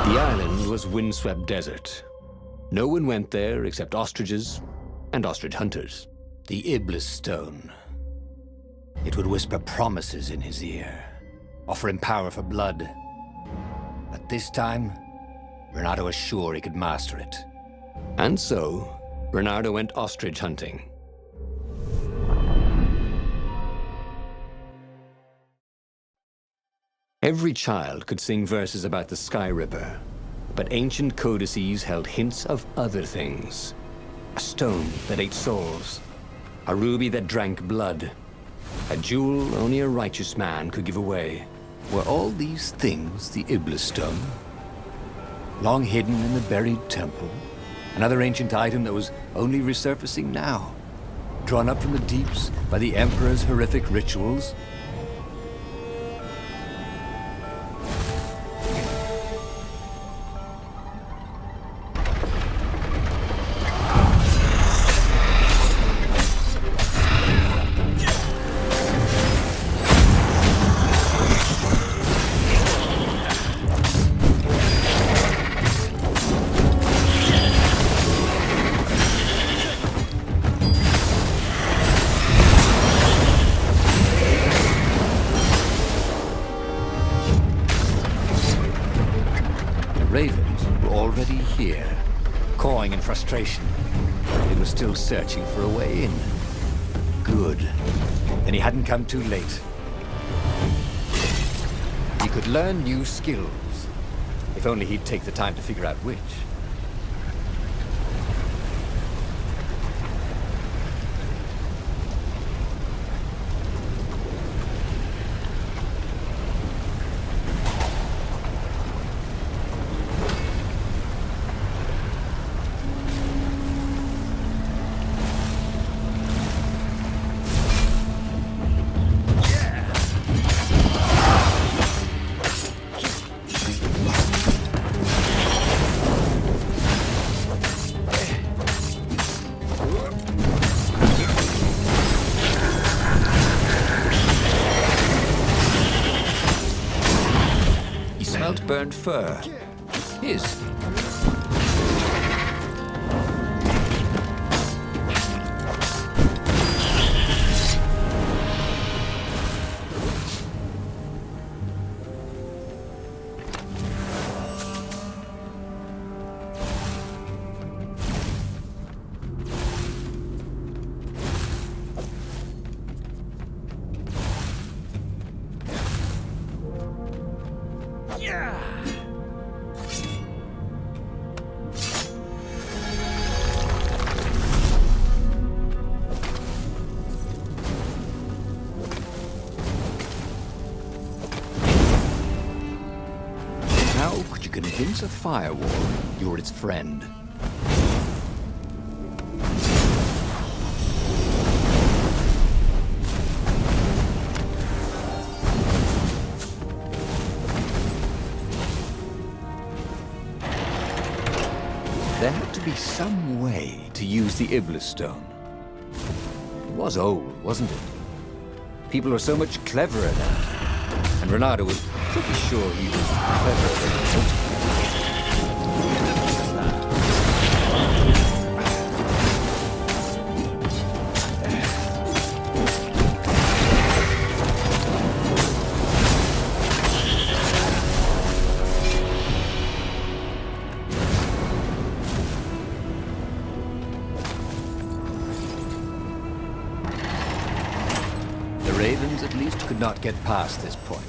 The island was windswept desert. No one went there except ostriches and ostrich hunters. The Iblis stone. It would whisper promises in his ear, offer him power for blood. But this time, Renato was sure he could master it. And so, Bernardo went ostrich hunting. Every child could sing verses about the Sky Ripper, but ancient codices held hints of other things. A stone that ate souls, a ruby that drank blood, a jewel only a righteous man could give away. Were all these things the Iblis stone? Long hidden in the buried temple? Another ancient item that was only resurfacing now? Drawn up from the deeps by the Emperor's horrific rituals? Ravens were already here, cawing in frustration. It was still searching for a way in. Good. And he hadn't come too late. He could learn new skills, if only he'd take the time to figure out which. Burnt fur. His. How could you convince a firewall you're its friend? There had to be some way to use the Iblis stone. It was old, wasn't it? People were so much cleverer then. And Renato was pretty sure he was cleverer than most people. The Ravens at least could not get past this point.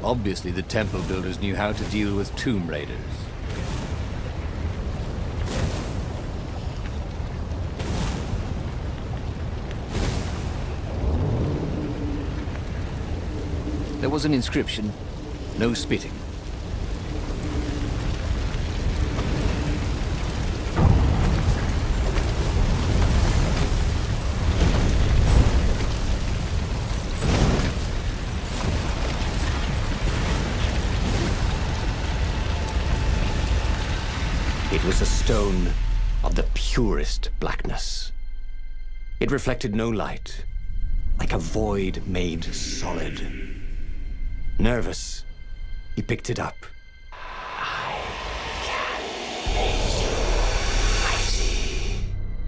Obviously, the temple builders knew how to deal with tomb raiders. There was an inscription, no spitting. It was a stone of the purest blackness. It reflected no light, like a void made solid. Nervous, he picked it up. I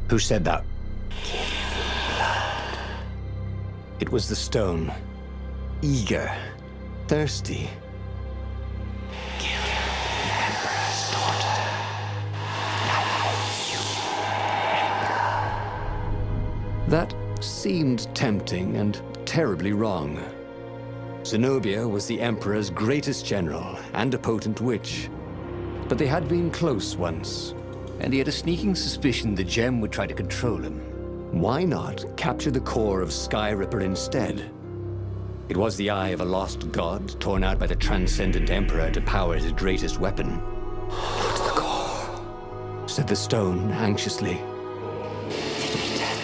Who said that? It was the stone. Eager. Thirsty. Kill the Emperor's daughter. That seemed tempting and terribly wrong. Zenobia was the Emperor's greatest general and a potent witch. But they had been close once. And he had a sneaking suspicion the gem would try to control him. Why not capture the core of Sky Ripper instead? It was the eye of a lost god, torn out by the transcendent Emperor to power his greatest weapon. What's the core? Said the stone anxiously. Give me death.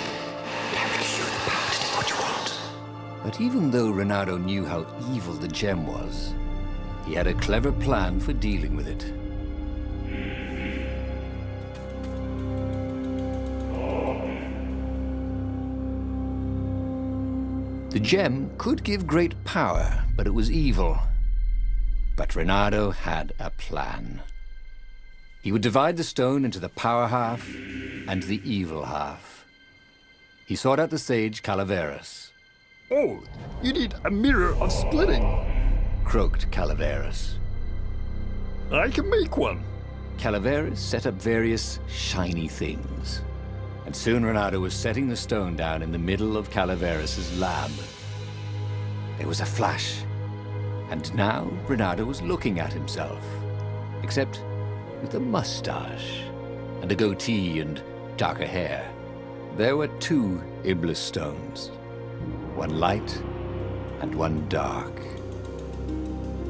I will give you the power to do what you want. But even though Renato knew how evil the gem was, he had a clever plan for dealing with it. The gem could give great power, but it was evil. But Renato had a plan. He would divide the stone into the power half and the evil half. He sought out the sage Calaveras. Oh, you need a mirror of splitting. Croaked Calaveras. I can make one. Calaveras set up various shiny things. And soon Renato was setting the stone down in the middle of Calaveras' lab. There was a flash. And now Renato was looking at himself. Except with a mustache and a goatee and darker hair. There were two Iblis stones. One light and one dark.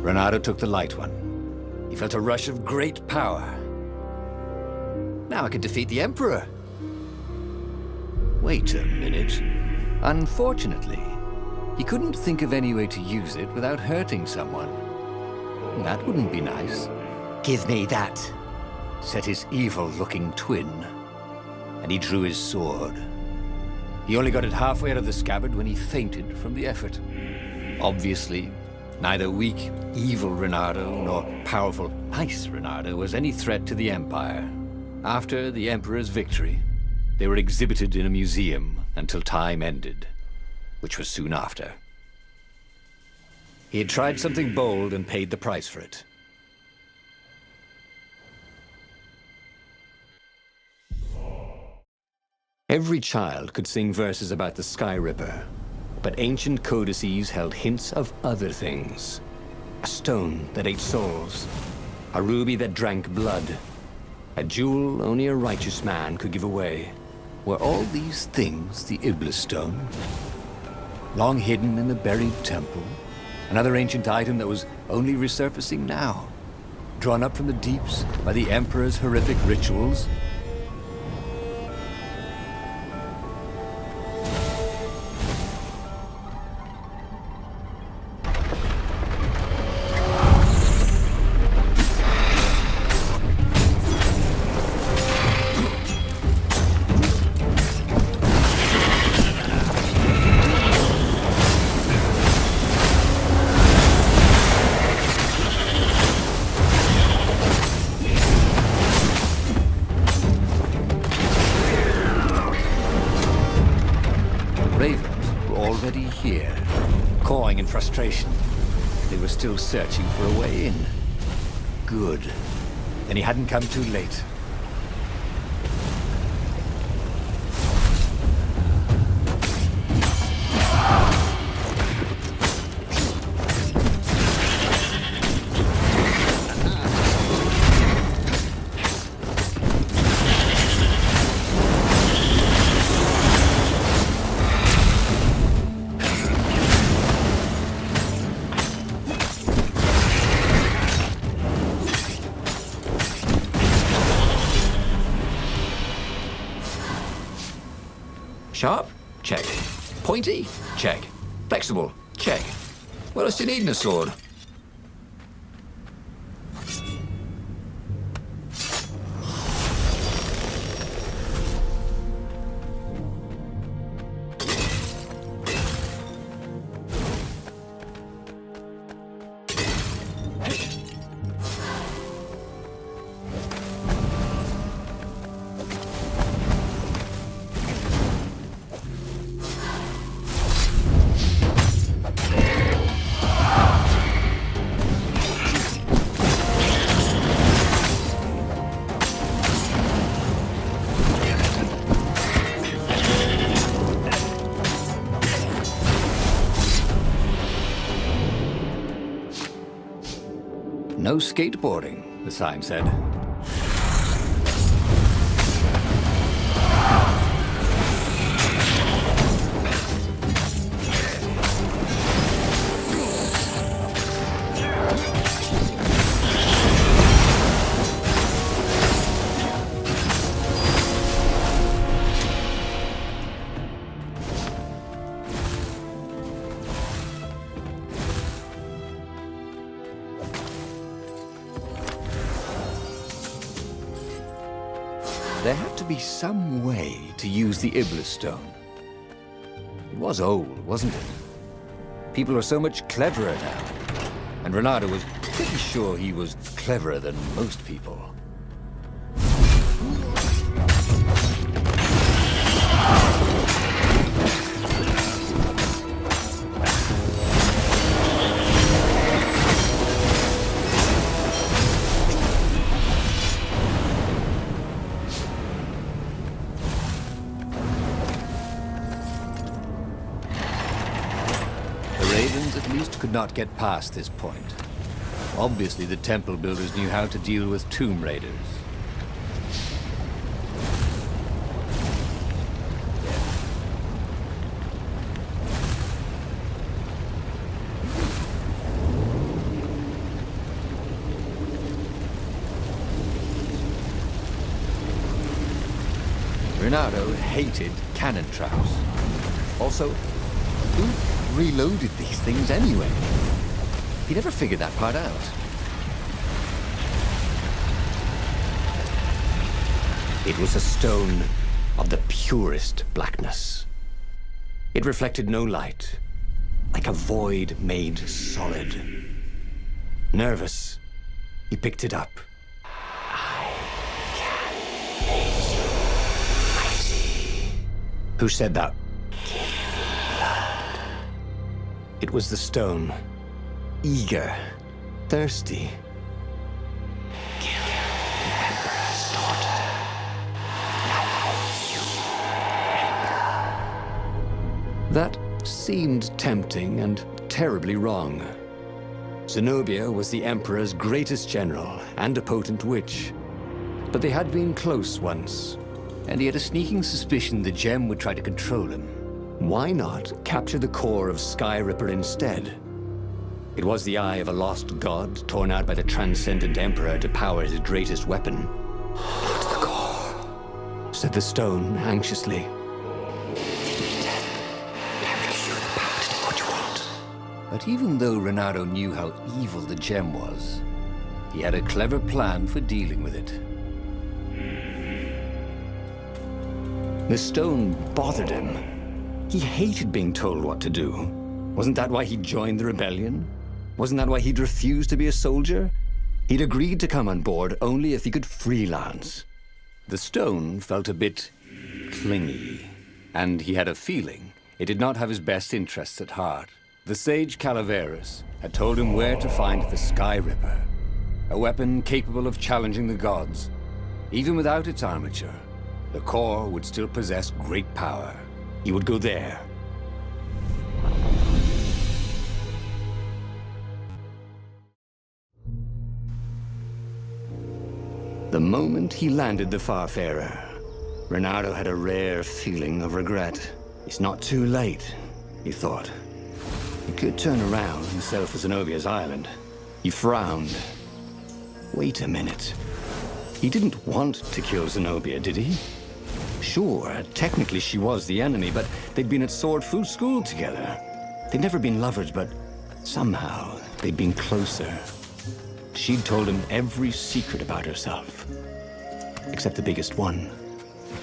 Renato took the light one. He felt a rush of great power. Now I could defeat the Emperor. Wait a minute. Unfortunately, he couldn't think of any way to use it without hurting someone. That wouldn't be nice. Give me that, Said his evil-looking twin. And he drew his sword. He only got it halfway out of the scabbard when he fainted from the effort. Obviously, neither weak, evil Renato nor powerful, ice Renato was any threat to the Empire. After the Emperor's victory, they were exhibited in a museum until time ended, which was soon after. He had tried something bold and paid the price for it. Every child could sing verses about the Sky Ripper, but ancient codices held hints of other things. A stone that ate souls, a ruby that drank blood, a jewel only a righteous man could give away. Were all these things the Iblis stone? Long hidden in the buried temple? Another ancient item that was only resurfacing now? Drawn up from the deeps by the Emperor's horrific rituals? Ravens were already here, cawing in frustration. They were still searching for a way in. Good. Then he hadn't come too late. Sharp? Check. Pointy? Check. Flexible? Check. What else do you need in a sword? no skateboarding, the sign said. There had to be some way to use the Iblis stone. It was old, wasn't it? People are so much cleverer now. And Renato was pretty sure he was cleverer than most people. Could not get past this point. Obviously, the temple builders knew how to deal with tomb raiders. Renato hated cannon traps. Also, who reloaded these things anyway? He never figured that part out. It was a stone of the purest blackness. It reflected no light, like a void made solid. Nervous, he picked it up. I can make you mighty. Who said that? It was the stone. Eager. Thirsty. Kill the Emperor's daughter. That seemed tempting and terribly wrong. Zenobia was the Emperor's greatest general and a potent witch. But they had been close once. And he had a sneaking suspicion the gem would try to control him. Why not capture the core of Sky Ripper instead? It was the eye of a lost god torn out by the transcendent Emperor to power his greatest weapon. Not the core, said the stone anxiously. Give me death. I will give you the power to do what you want. But even though Renato knew how evil the gem was, he had a clever plan for dealing with it. The stone bothered him. He hated being told what to do. Wasn't that why he joined the rebellion? Wasn't that why he'd refused to be a soldier? He'd agreed to come on board only if he could freelance. The stone felt a bit clingy, and he had a feeling it did not have his best interests at heart. The sage Calaveras had told him where to find the Sky Ripper, a weapon capable of challenging the gods. Even without its armature, the core would still possess great power. He would go there. The moment he landed the Farfarer, Renato had a rare feeling of regret. It's not too late, he thought. He could turn around and sail for Zenobia's island. He frowned. Wait a minute. He didn't want to kill Zenobia, did he? Sure, technically she was the enemy, but they'd been at sword food school together. They'd never been lovers, but somehow they'd been closer. She'd told him every secret about herself, except the biggest one,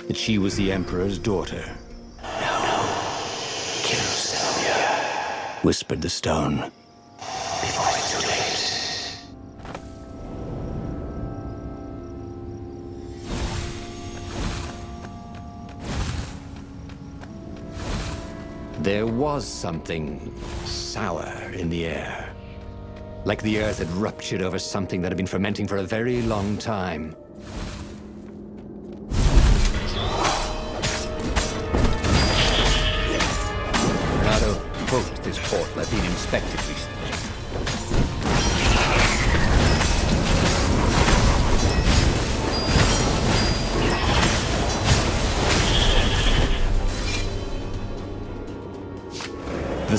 that she was the Emperor's daughter. No. Kill Zenobia, whispered the stone. before it's too late. There was something sour in the air. Like the earth had ruptured over something that had been fermenting for a very long time. Renato hoped this port had been inspected recently.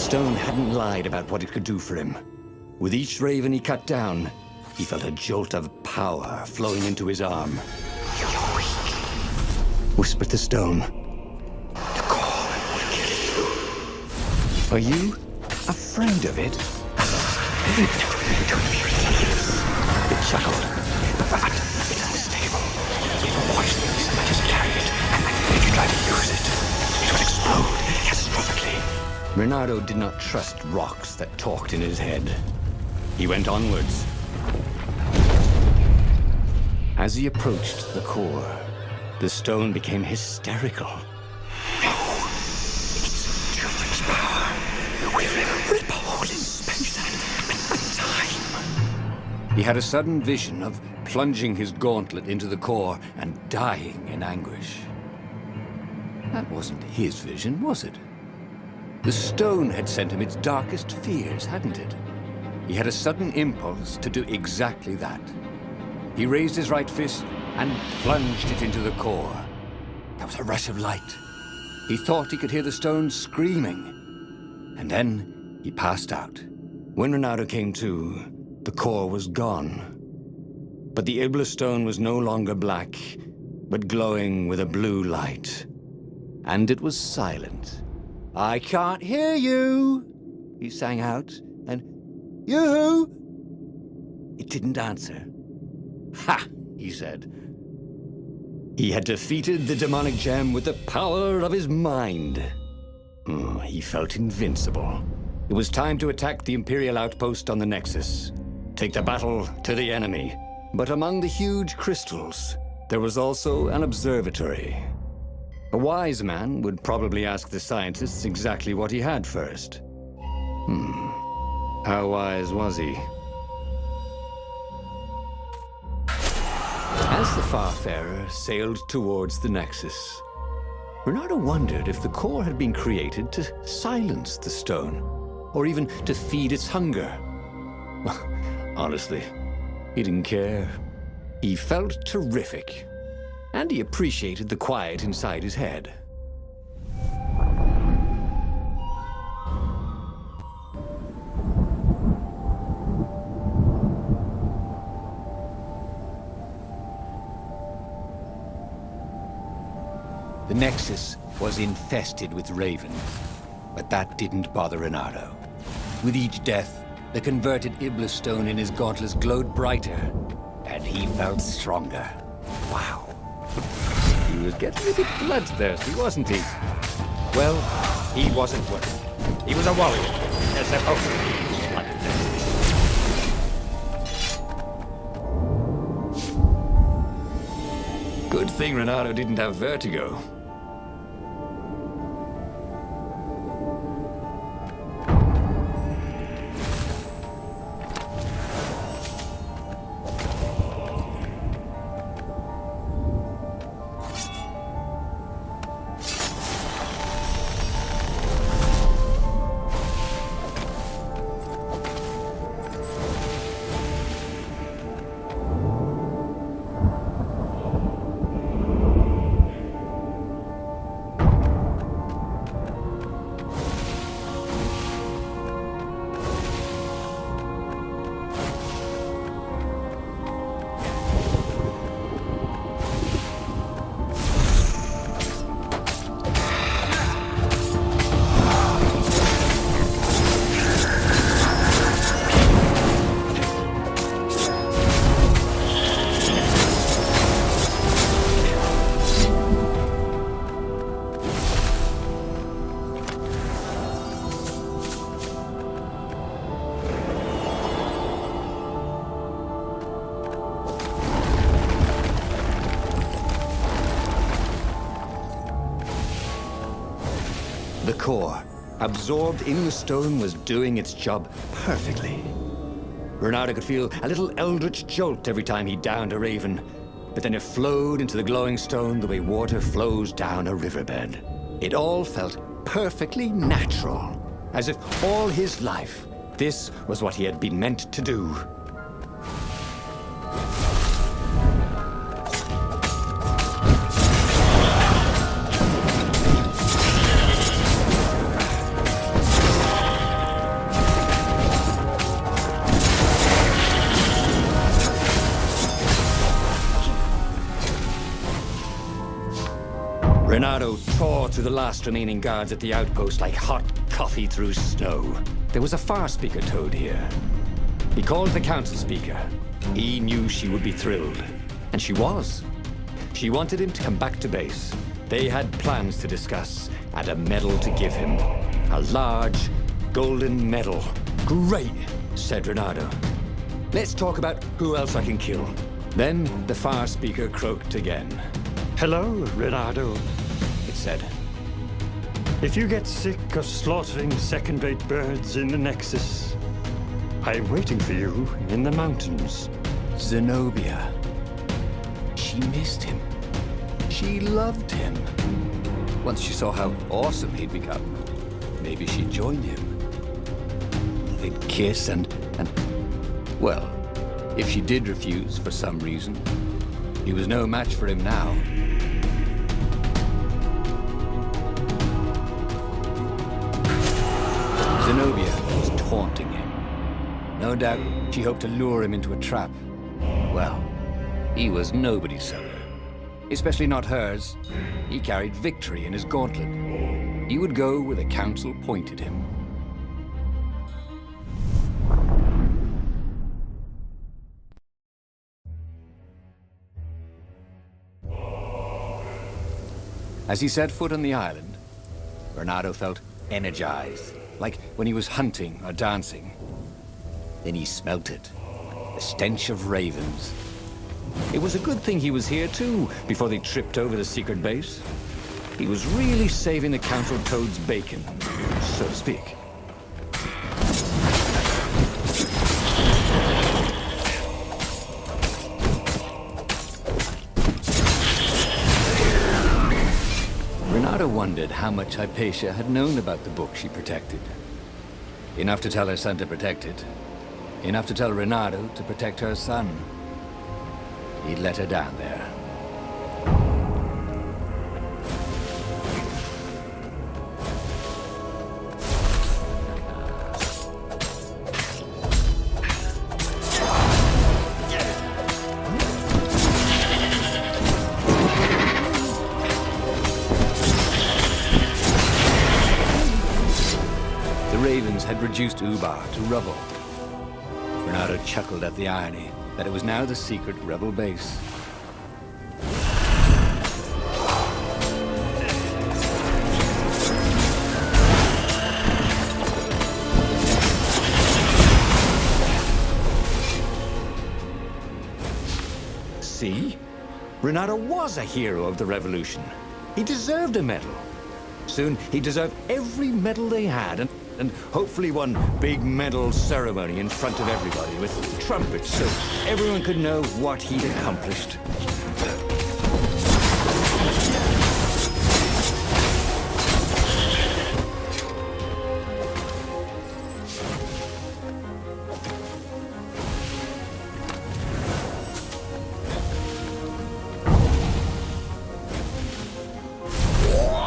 stone hadn't lied about what it could do for him. With each raven he cut down, he felt a jolt of power flowing into his arm. You're weak. Whispered the stone. The core will kill you. Are you afraid of it? It chuckled. But it's unstable. If a poisonous that just carry it, and if you try to use it, it will explode catastrophically. Renato did not trust rocks that talked in his head. He went onwards. As he approached the core, the stone became hysterical. No. It's too much power. We'll rip a hole in space and time. He had a sudden vision of plunging his gauntlet into the core and dying in anguish. That wasn't his vision, was it? The stone had sent him its darkest fears, hadn't it? He had a sudden impulse to do exactly that. He raised his right fist and plunged it into the core. There was a rush of light. He thought he could hear the stone screaming. And then he passed out. When Renato came to, the core was gone. But the Iblis stone was no longer black, but glowing with a blue light. And it was silent. "I can't hear you," he sang out, and "You?" It didn't answer. "Ha!" he said. He had defeated the demonic gem with the power of his mind. He felt invincible. It was time to attack the Imperial outpost on the Nexus. Take the battle to the enemy. But among the huge crystals, there was also an observatory. A wise man would probably ask the scientists exactly what he had first. How wise was he? As the Farfarer sailed towards the Nexus, Renato wondered if the core had been created to silence the stone, or even to feed its hunger. Well, honestly, he didn't care. He felt terrific, and he appreciated the quiet inside his head. The Nexus was infested with ravens, but that didn't bother Renato. With each death, the converted Iblis stone in his gauntlets glowed brighter, and he felt stronger. Wow. He was getting a bit bloodthirsty, wasn't he? Well, he wasn't worried. He was a warrior. They're supposed to be bloodthirsty. Good thing Renato didn't have vertigo. The core, absorbed in the stone, was doing its job perfectly. Renato could feel a little eldritch jolt every time he downed a raven, but then it flowed into the glowing stone the way water flows down a riverbed. It all felt perfectly natural, as if all his life, this was what he had been meant to do. Renato tore through the last remaining guards at the outpost like hot coffee through snow. There was a far speaker toad here. He called the council speaker. He knew she would be thrilled. And she was. She wanted him to come back to base. They had plans to discuss, and a medal to give him. A large, golden medal. Great, said Renato. Let's talk about who else I can kill. Then the far speaker croaked again. Hello, Renato. It said, If you get sick of slaughtering second-rate birds in the Nexus, I'm waiting for you in the mountains. Zenobia. She missed him. She loved him. Once she saw how awesome he'd become, maybe she'd join him. They'd kiss and... Well, if she did refuse for some reason, he was no match for him now. Zenobia was taunting him. No doubt she hoped to lure him into a trap. Well, he was nobody's sucker. Especially not hers. He carried victory in his gauntlet. He would go where the council pointed him. As he set foot on the island, Renato felt energized, like when he was hunting or dancing. Then he smelt it, the stench of ravens. it was a good thing he was here too, before they tripped over the secret base. He was really saving the council toad's bacon, so to speak. Renato wondered how much Hypatia had known about the book she protected. Enough to tell her son to protect it. Enough to tell Renato to protect her son. He'd let her down there. The ravens had reduced Ubar to rubble. Renato chuckled at the irony that it was now the secret rebel base. See? Renato was a hero of the revolution. He deserved a medal. Soon, he deserved every medal they had, and hopefully one big medal ceremony in front of everybody with trumpets so everyone could know what he'd accomplished.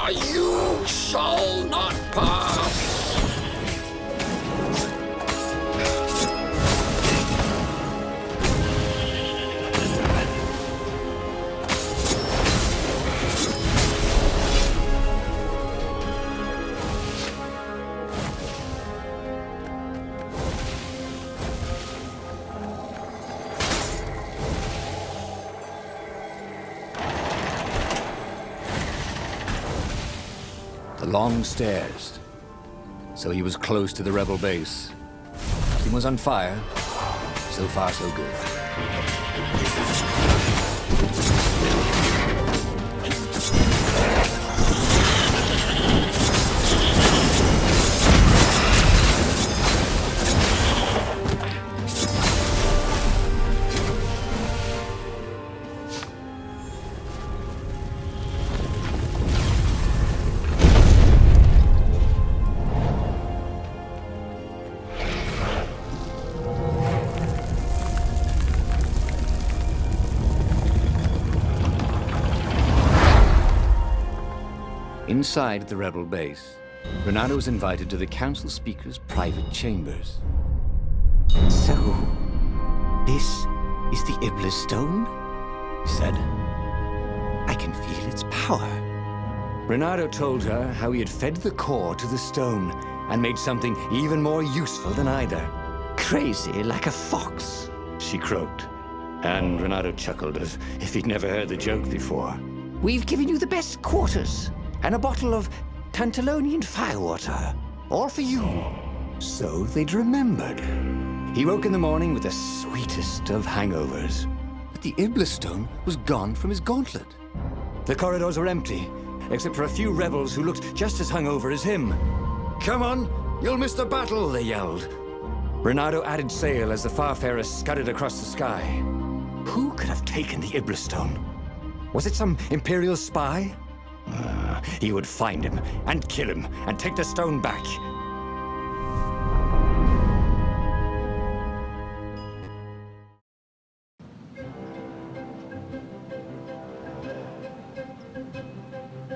You shall not pass! The long stairs. So he was close to the rebel base. He was on fire. So far, so good. Inside the rebel base, Renato was invited to the council speaker's private chambers. So, this is the Iblis stone? He said, I can feel its power. Renato told her how he had fed the core to the stone and made something even more useful than either. Crazy like a fox. She croaked. And Renato chuckled as if he'd never heard the joke before. We've given you the best quarters and a bottle of Tantalonian firewater. All for you. So they'd remembered. He woke in the morning with the sweetest of hangovers. But the Iblistone was gone from his gauntlet. The corridors were empty, except for a few rebels who looked just as hungover as him. "Come on, you'll miss the battle," they yelled. Renato added sail as the Farfarers scudded across the sky. Who could have taken the Iblistone? Was it some Imperial spy? He would find him, and kill him, and take the stone back.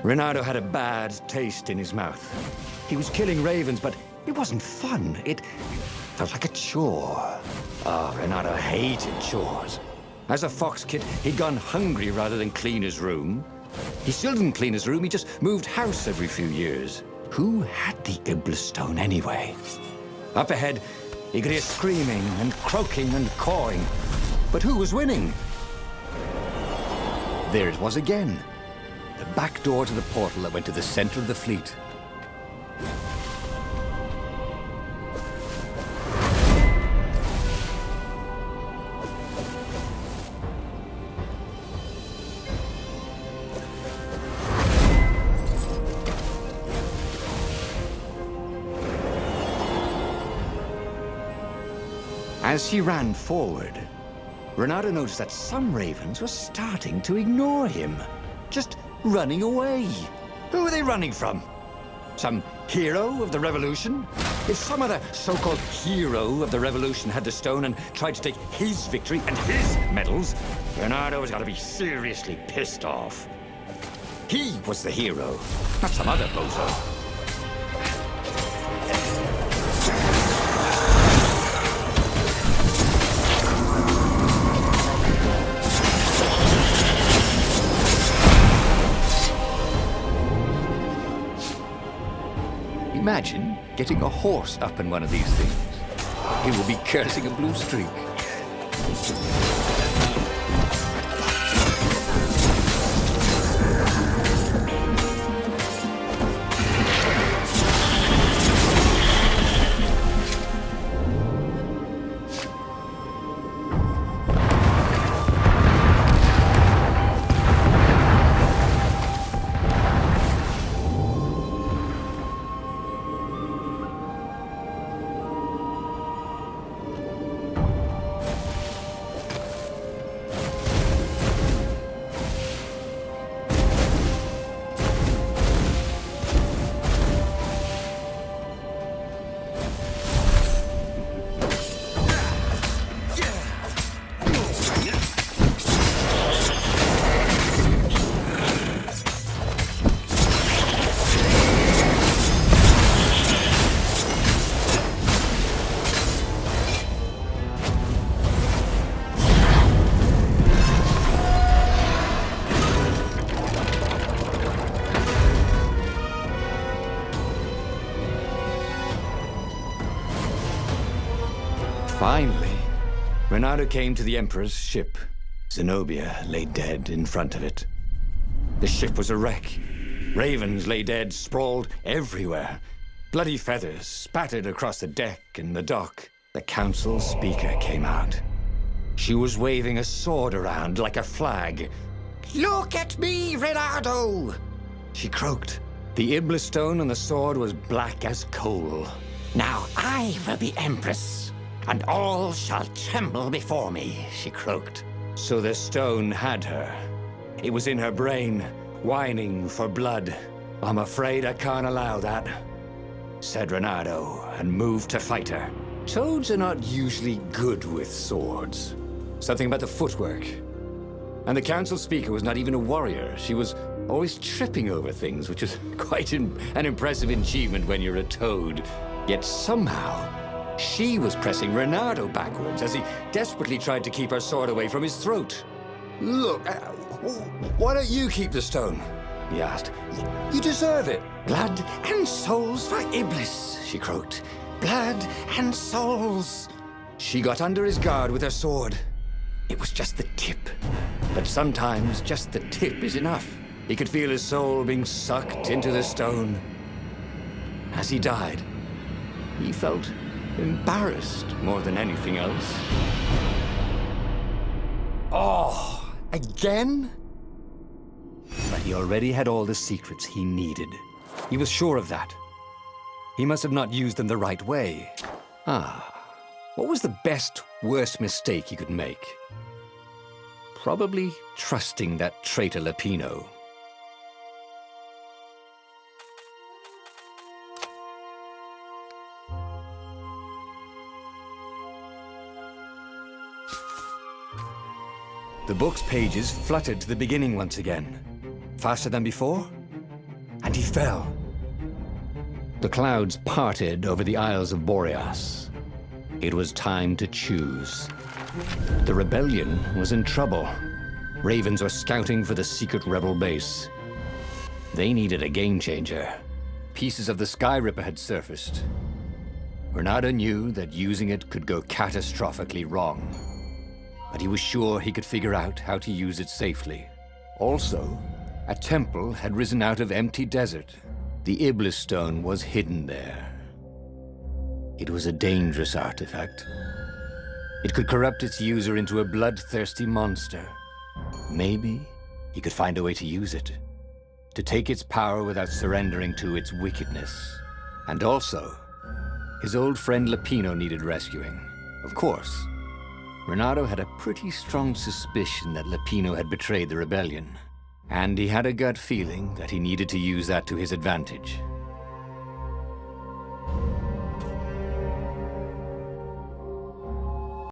Renato had a bad taste in his mouth. He was killing ravens, but it wasn't fun. It felt like a chore. Renato hated chores. As a fox kid, he'd gone hungry rather than clean his room. He still didn't clean his room, he just moved house every few years. Who had the Iblistone anyway? Up ahead, he could hear screaming and croaking and cawing. But who was winning? There it was again. The back door to the portal that went to the center of the fleet. As he ran forward, Renato noticed that some ravens were starting to ignore him. Just running away. Who were they running from? Some hero of the revolution? If some other so-called hero of the revolution had the stone and tried to take his victory and his medals, Renato was going to be seriously pissed off. He was the hero, not some other bozo. Imagine getting a horse up in one of these things. He will be cursing a blue streak. Finally, Renato came to the Emperor's ship. Zenobia lay dead in front of it. The ship was a wreck. Ravens lay dead, sprawled everywhere. Bloody feathers spattered across the deck and the dock. The council speaker came out. She was waving a sword around like a flag. "Look at me, Renato!" She croaked. The Iblistone on the sword was black as coal. "Now I will be Empress, and all shall tremble before me," she croaked. So the stone had her. It was in her brain, whining for blood. "I'm afraid I can't allow that," said Renato, and moved to fight her. Toads are not usually good with swords. Something about the footwork. And the council speaker was not even a warrior. She was always tripping over things, which was quite an impressive achievement when you're a toad. Yet somehow, she was pressing Renato backwards as he desperately tried to keep her sword away from his throat. "Look, why don't you keep the stone?" he asked. You deserve it. Blood and souls for Iblis, she croaked. Blood and souls. She got under his guard with her sword. It was just the tip. But sometimes just the tip is enough. He could feel his soul being sucked into the stone. As he died, he felt embarrassed more than anything else. Oh, again? But he already had all the secrets he needed. He was sure of that. He must have not used them the right way. What was the best, worst mistake he could make? Probably trusting that traitor Lapino. The book's pages fluttered to the beginning once again. Faster than before? And he fell. The clouds parted over the Isles of Boreas. It was time to choose. The rebellion was in trouble. Ravens were scouting for the secret rebel base. They needed a game changer. Pieces of the Sky Ripper had surfaced. Renato knew that using it could go catastrophically wrong. But he was sure he could figure out how to use it safely. Also, a temple had risen out of empty desert. The Iblis stone was hidden there. It was a dangerous artifact. It could corrupt its user into a bloodthirsty monster. Maybe he could find a way to use it, to take its power without surrendering to its wickedness. And also, his old friend Lapino needed rescuing. Of course, Renato had a pretty strong suspicion that Lapino had betrayed the rebellion. And he had a gut feeling that he needed to use that to his advantage.